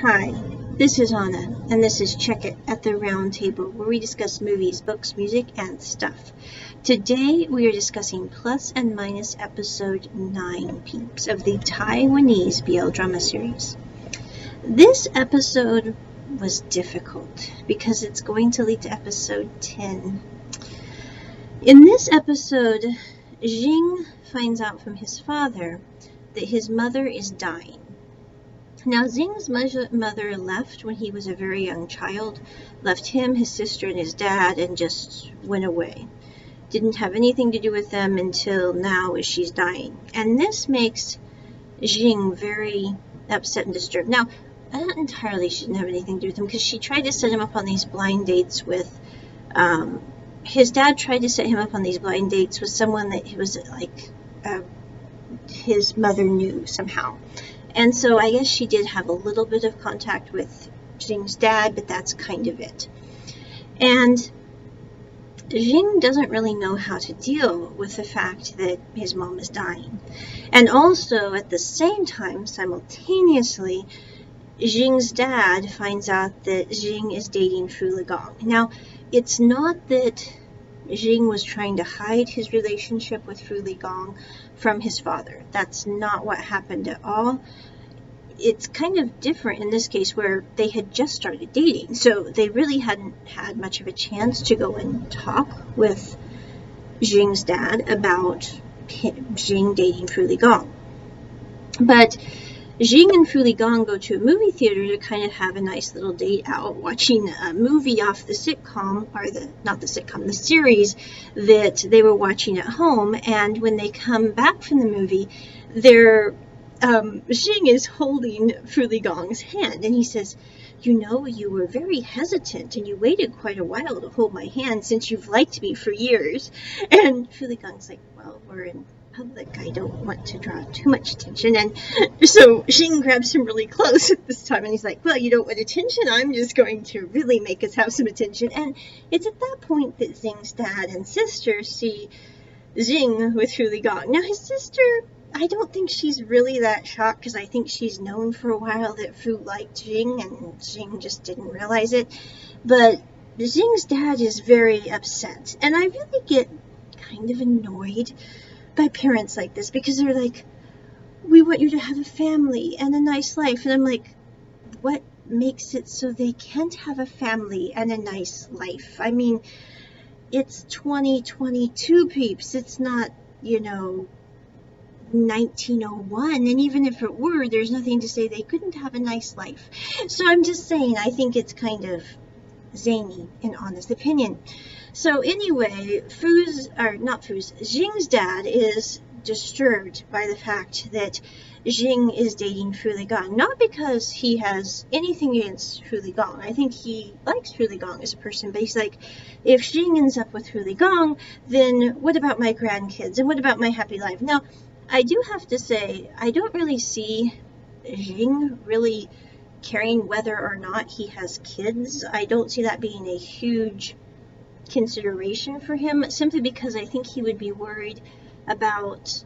Hi, this is Onna, and this is Check It at the Round Table, where we discuss movies, books, music, and stuff. Today we are discussing Plus and Minus episode 9 peeps of the Taiwanese BL drama series. This episode was difficult because it's going to lead to episode 10. In this episode, Jing finds out from his father that his mother is dying. Now, Xing's mother left when he was a very young child, left him, his sister, and his dad, and just went away. Didn't have anything to do with them until now as she's dying. And this makes Jing very upset and disturbed. Now, not entirely she didn't have anything to do with him, because she tried to set him up on these blind dates with, his dad tried to set him up on these blind dates with someone that he was like, his mother knew somehow. And so I guess she did have a little bit of contact with Jing's dad, but that's kind of it. And Jing doesn't really know how to deal with the fact that his mom is dying. And also, at the same time, simultaneously, Jing's dad finds out that Jing is dating Fu Ligong. Now, it's not that Jing was trying to hide his relationship with Fu Ligong from his father. That's not what happened at all. It's kind of different in this case where they had just started dating, so they really hadn't had much of a chance to go and talk with Jing's dad about Jing dating Fu Ligong. But Jing and Fu Ligong go to a movie theater to kind of have a nice little date out, watching a movie off the sitcom, or the series that they were watching at home. And when they come back from the movie, Jing is holding Fu Ligong's hand, and he says, "You know, you were very hesitant, and you waited quite a while to hold my hand since you've liked me for years." And Fu Ligong's like, "Well, we're in public. I don't want to draw too much attention." And so Jing grabs him really close at this time, and he's like, "Well, you don't want attention. I'm just going to really make us have some attention." And it's at that point that Jing's dad and sister see Jing with Fu Ligong. Now, his sister, I don't think she's really that shocked, because I think she's known for a while that Fu liked Jing, and Jing just didn't realize it. But Jing's dad is very upset, and I really get kind of annoyed by parents like this, because they're like, "We want you to have a family and a nice life." And I'm like, what makes it so they can't have a family and a nice life? I mean, it's 2022, peeps. It's not, 1901, and even if it were, there's nothing to say they couldn't have a nice life. So I'm just saying, I think it's kind of zany, in honest opinion. So anyway, Jing's dad is disturbed by the fact that Jing is dating Fu Ligong, not because he has anything against Fu Ligong. I think he likes Fu Ligong as a person, but he's like, if Jing ends up with Fu Ligong, then what about my grandkids, and what about my happy life? Now, I do have to say, I don't really see Jing really caring whether or not he has kids. I don't see that being a huge consideration for him, simply because I think he would be worried about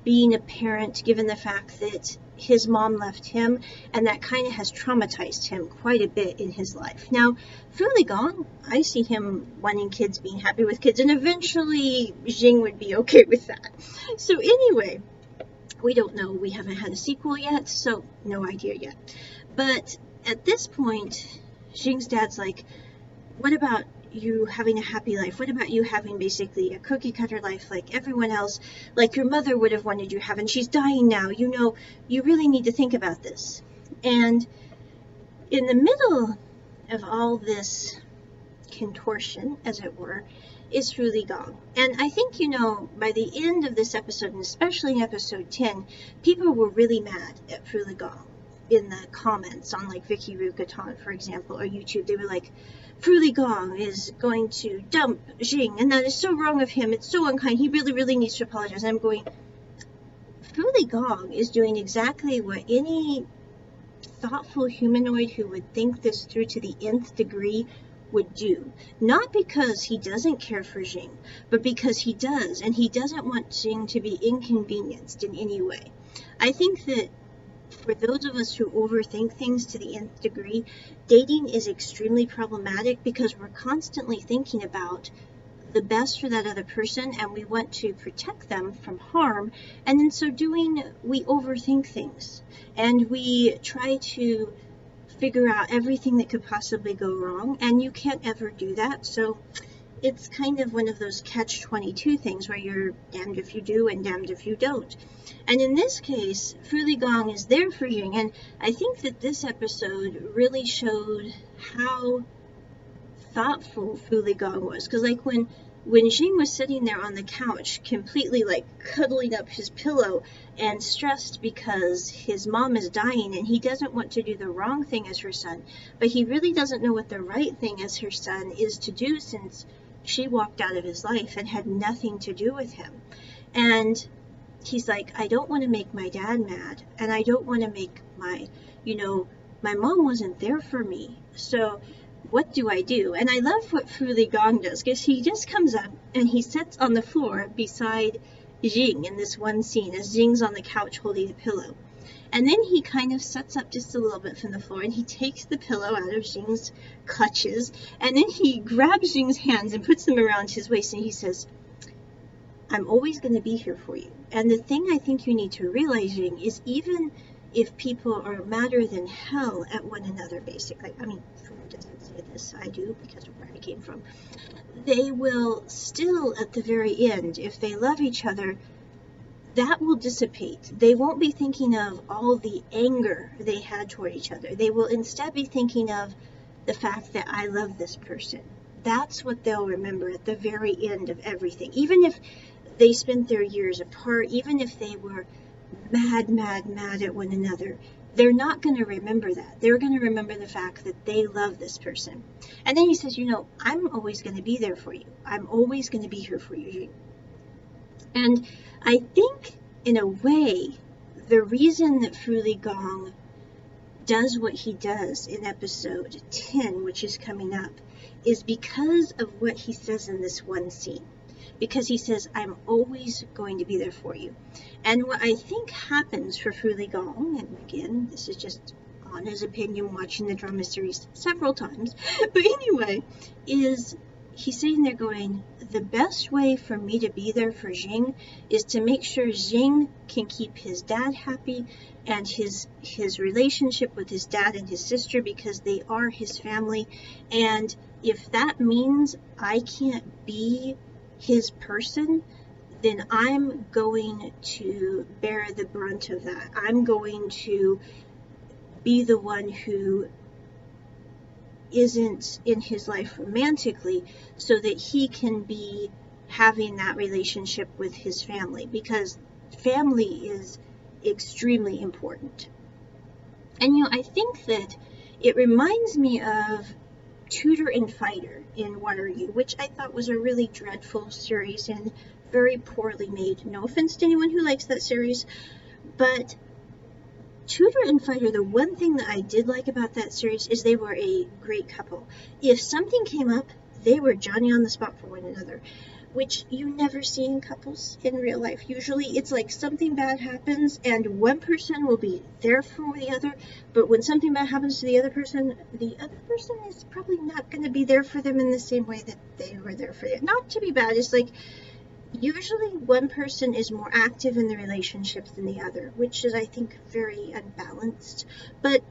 being a parent, given the fact that his mom left him, and that kind of has traumatized him quite a bit in his life. Now, Fu Ligong, I see him wanting kids, being happy with kids, and eventually Jing would be okay with that. So anyway, we don't know. We haven't had a sequel yet, so no idea yet. But at this point, Jing's dad's like, what about you having a happy life? What about you having basically a cookie cutter life like everyone else, like your mother would have wanted you to have, and she's dying now. You really need to think about this. And in the middle of all this contortion, as it were, is Fu Ligong. And I think, by the end of this episode, and especially in episode 10, people were really mad at Fu Ligong in the comments on, like, Vicky Rukaton, for example, or YouTube. They were like, Fu Ligong is going to dump Jing, and that is so wrong of him. It's so unkind. He really, really needs to apologize. And I'm going, Fu Ligong is doing exactly what any thoughtful humanoid who would think this through to the nth degree would do. Not because he doesn't care for Jing, but because he does, and he doesn't want Jing to be inconvenienced in any way. I think that For those of us who overthink things to the nth degree, dating is extremely problematic because we're constantly thinking about the best for that other person and we want to protect them from harm, and in so doing we overthink things and we try to figure out everything that could possibly go wrong, and you can't ever do that. So it's kind of one of those catch-22 things where you're damned if you do and damned if you don't. And in this case, Fu Gong is there for Jing, and I think that this episode really showed how thoughtful Fu Gong was. Because like when Jing was sitting there on the couch, completely like cuddling up his pillow and stressed because his mom is dying and he doesn't want to do the wrong thing as her son, but he really doesn't know what the right thing as her son is to do since she walked out of his life and had nothing to do with him. And he's like, I don't want to make my dad mad, and I don't want to make my mom wasn't there for me. So what do I do? And I love what Fu Gong does, because he just comes up and he sits on the floor beside Jing in this one scene as Jing's on the couch holding a pillow. And then he kind of sets up just a little bit from the floor and he takes the pillow out of Jing's clutches, and then he grabs Jing's hands and puts them around his waist and he says, I'm always going to be here for you. And the thing I think you need to realize, Jing, is even if people are madder than hell at one another, basically, I mean, Fu doesn't say this, I do because of where I came from, they will still at the very end, if they love each other, that will dissipate. They won't be thinking of all the anger they had toward each other. They will instead be thinking of the fact that I love this person. That's what they'll remember at the very end of everything. Even if they spent their years apart, even if they were mad at one another, they're not going to remember that. They're going to remember the fact that they love this person. And then he says, I'm always going to be there for you. I'm always going to be here for you, Jing. And I think, in a way, the reason that Fu Gong does what he does in episode 10, which is coming up, is because of what he says in this one scene. Because he says, I'm always going to be there for you. And what I think happens for Fu Gong, and again, this is just Anna's opinion watching the drama series several times, but anyway, is he's sitting there going, the best way for me to be there for Jing is to make sure Jing can keep his dad happy and his relationship with his dad and his sister, because they are his family. And if that means I can't be his person, then I'm going to bear the brunt of that. I'm going to be the one who isn't in his life romantically, so that he can be having that relationship with his family, because family is extremely important. And I think that it reminds me of Tutor and Fighter in What Are You, which I thought was a really dreadful series and very poorly made. No offense to anyone who likes that series, but Tutor and Fighter, the one thing that I did like about that series is they were a great couple. If something came up, they were Johnny on the spot for one another, which you never see in couples in real life. Usually it's like something bad happens and one person will be there for the other, but when something bad happens to the other person is probably not going to be there for them in the same way that they were there for them. Not to be bad, it's like usually one person is more active in the relationship than the other, which is, I think, very unbalanced. But,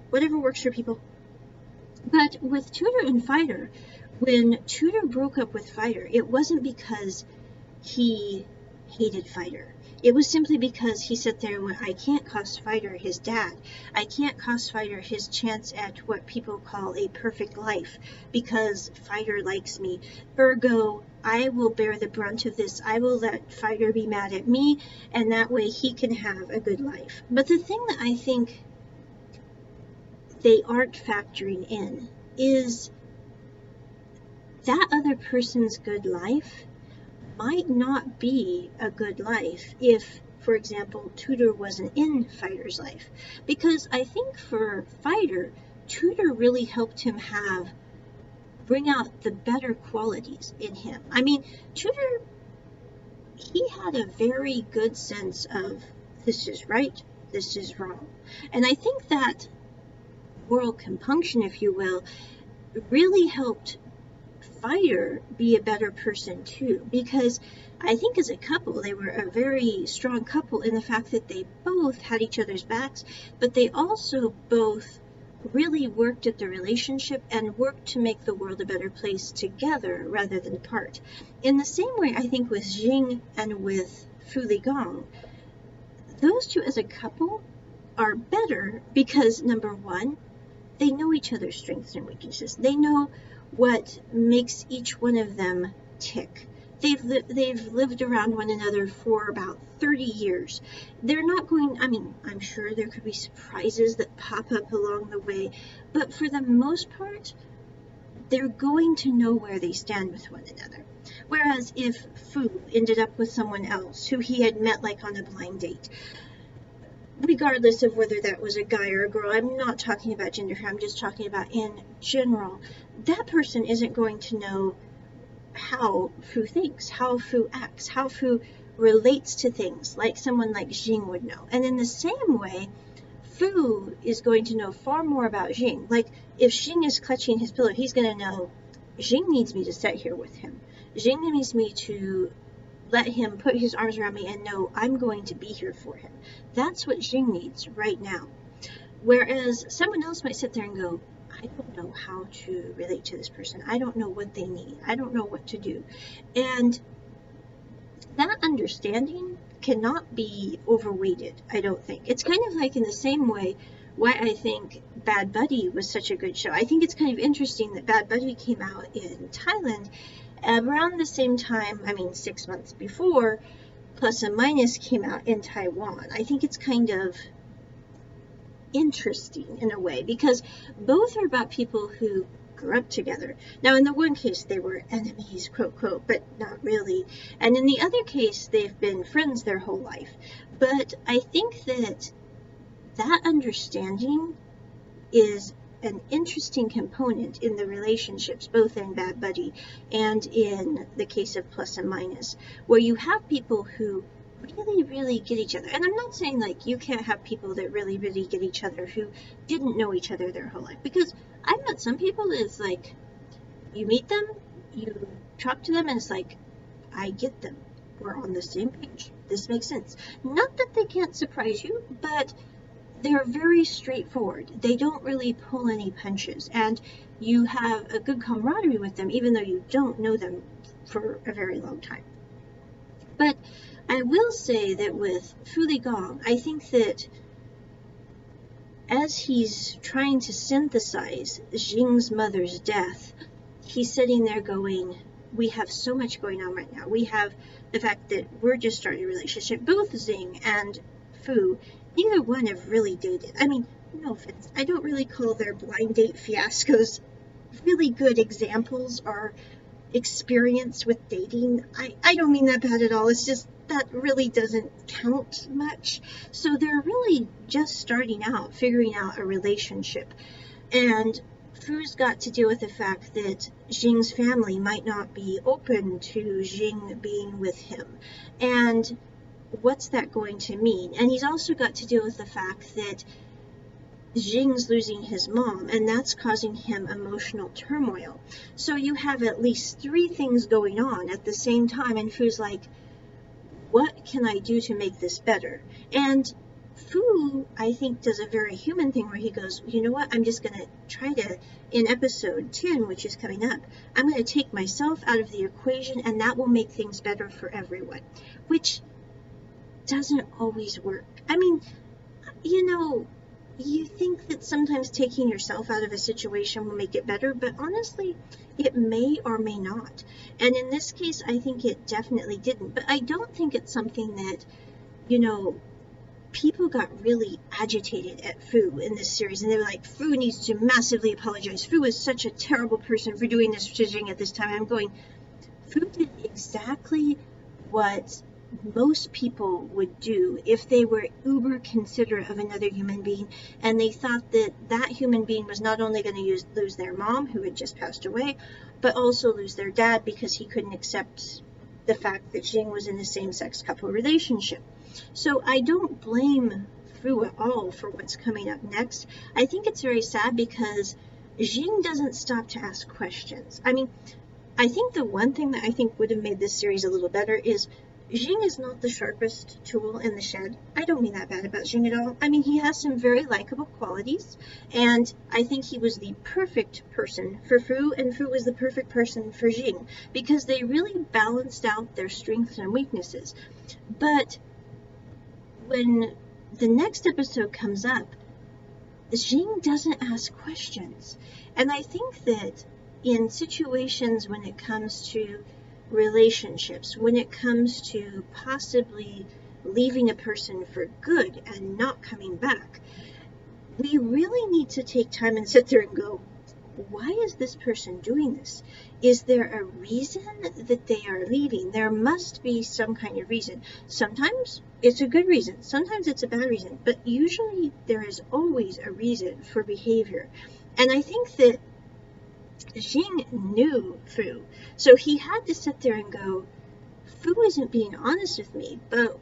whatever works for people. But with Tutor and Fighter, when Tutor broke up with Fighter, it wasn't because he hated Fighter. It was simply because he sat there and went, I can't cost Fighter his dad. I can't cost Fighter his chance at what people call a perfect life, because Fighter likes me. Ergo, I will bear the brunt of this. I will let Fighter be mad at me, and that way he can have a good life. But the thing that I think they aren't factoring in is that other person's good life might not be a good life if, for example, Tutor wasn't in Fighter's life. Because I think for Fighter, Tutor really helped him bring out the better qualities in him. I mean, Tutor, he had a very good sense of, this is right, this is wrong. And I think that moral compunction, if you will, really helped Fire be a better person too, because I think as a couple they were a very strong couple in the fact that they both had each other's backs, but they also both really worked at the relationship and worked to make the world a better place together rather than apart. In the same way, I think with Jing and with Fu Ligong, those two as a couple are better because, number one, they know each other's strengths and weaknesses. They know what makes each one of them tick. They've lived around one another for about 30 years. They're not going, I mean, I'm sure there could be surprises that pop up along the way, but for the most part, they're going to know where they stand with one another. Whereas if Fu ended up with someone else who he had met like on a blind date, regardless of whether that was a guy or a girl, I'm not talking about gender here, I'm just talking about in general, that person isn't going to know how Fu thinks, how Fu acts, how Fu relates to things like someone like Jing would know. And in the same way, Fu is going to know far more about Jing. Like if Jing is clutching his pillow, he's going to know Jing needs me to sit here with him. Jing needs me to let him put his arms around me and know I'm going to be here for him. That's what Jing needs right now. Whereas someone else might sit there and go, I don't know how to relate to this person. I don't know what they need. I don't know what to do. And that understanding cannot be overweighted, I don't think. It's kind of like in the same way why I think Bad Buddy was such a good show. I think it's kind of interesting that Bad Buddy came out in Thailand around the same time, 6 months before, Plus and Minus came out in Taiwan. I think it's kind of interesting in a way because both are about people who grew up together. Now in the one case they were enemies, quote quote, but not really. And in the other case they've been friends their whole life. But I think that that understanding is an interesting component in the relationships, both in Bad Buddy and in the case of Plus and Minus, where you have people who really get each other. And I'm not saying like you can't have people that really get each other who didn't know each other their whole life, because I've met some people that it's like you meet them, you talk to them, and it's like, I get them, we're on the same page, this makes sense. Not that they can't surprise you, but they're very straightforward. They don't really pull any punches, and you have a good camaraderie with them even though you don't know them for a very long time. But I will say that with Fu Ligong, I think that as he's trying to synthesize Jing's mother's death, he's sitting there going, we have so much going on right now. We have the fact that we're just starting a relationship. Both Jing and Fu, neither one have really dated. No offense, I don't really call their blind date fiascos really good examples or experience with dating. I don't mean that bad at all. It's just that really doesn't count much. So they're really just starting out, figuring out a relationship. And Fu's got to deal with the fact that Jing's family might not be open to Jing being with him. And what's that going to mean? And he's also got to deal with the fact that Jing's losing his mom, and that's causing him emotional turmoil. So you have at least 3 things going on at the same time, and Fu's like, what can I do to make this better? And Fu, I think, does a very human thing where he goes, you know what, I'm just going to try to, in episode 10, which is coming up, I'm going to take myself out of the equation, and that will make things better for everyone, which doesn't always work. You think that sometimes taking yourself out of a situation will make it better, but honestly, it may or may not. And in this case, I think it definitely didn't. But I don't think it's something that, people got really agitated at Fu in this series, and they were like, Fu needs to massively apologize. Fu is such a terrible person for doing this to Jing at this time. I'm going, Fu did exactly what most people would do if they were uber considerate of another human being, and they thought that that human being was not only going to lose their mom, who had just passed away, but also lose their dad because he couldn't accept the fact that Jing was in a same-sex couple relationship. So I don't blame Fu at all for what's coming up next. I think it's very sad because Jing doesn't stop to ask questions. I mean, I think the one thing that I think would have made this series a little better is Jing is not the sharpest tool in the shed. I don't mean that bad about Jing at all. I mean, he has some very likable qualities, and I think he was the perfect person for Fu, and Fu was the perfect person for Jing, because they really balanced out their strengths and weaknesses. But when the next episode comes up, Jing doesn't ask questions. And I think that in situations when it comes to relationships, when it comes to possibly leaving a person for good and not coming back, we really need to take time and sit there and go, why is this person doing this? Is there a reason that they are leaving? There must be some kind of reason. Sometimes it's a good reason. Sometimes it's a bad reason. But usually there is always a reason for behavior. And I think that Jing knew Fu. So he had to sit there and go, Fu isn't being honest with me, but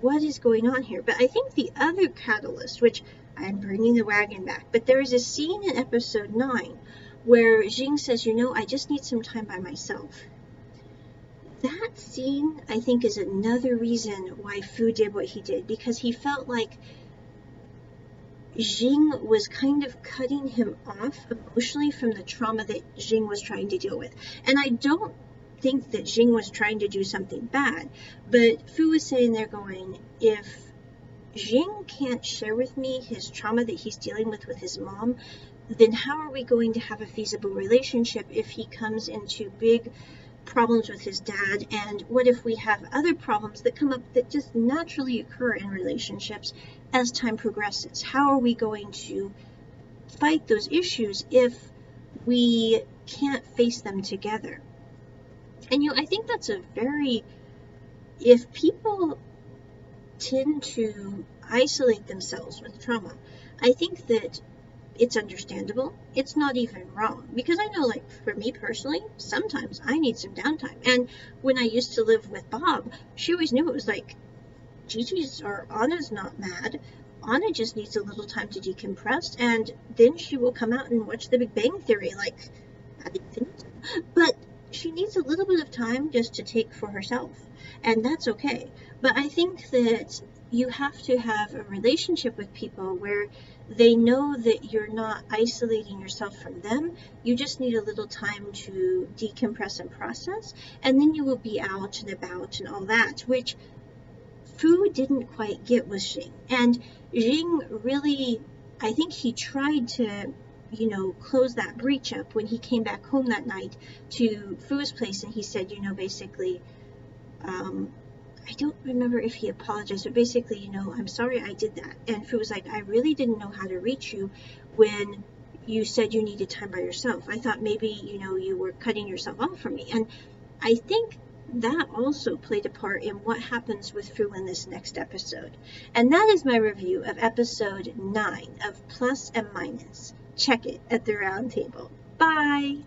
what is going on here? But I think the other catalyst, which I'm bringing the wagon back, but there is a scene in episode 9 where Jing says, I just need some time by myself. That scene, I think, is another reason why Fu did what he did, because he felt like Jing was kind of cutting him off emotionally from the trauma that Jing was trying to deal with. And I don't think that Jing was trying to do something bad, but Fu was sitting there going, if Jing can't share with me his trauma that he's dealing with his mom, then how are we going to have a feasible relationship if he comes into big problems with his dad? And what if we have other problems that come up that just naturally occur in relationships as time progresses? How are we going to fight those issues if we can't face them together? And I think that's if people tend to isolate themselves with trauma, I think that it's understandable. It's not even wrong, because I know, like, for me personally, sometimes I need some downtime. And when I used to live with Bob, she always knew it was like, Gigi's or Anna's not mad. Onna just needs a little time to decompress, and then she will come out and watch The Big Bang Theory, like, ad infinitum. But she needs a little bit of time just to take for herself, and that's okay. But I think that you have to have a relationship with people where they know that you're not isolating yourself from them. You just need a little time to decompress and process, and then you will be out and about and all that, which Fu didn't quite get with Jing. And Jing really, I think he tried to, close that breach up when he came back home that night to Fu's place, and he said, basically, I don't remember if he apologized, but basically, I'm sorry I did that. And Fu was like, I really didn't know how to reach you when you said you needed time by yourself. I thought maybe, you were cutting yourself off from me. And I think that also played a part in what happens with Fu in this next episode. And that is my review of episode 9 of Plus and Minus. Check it at the round table. Bye!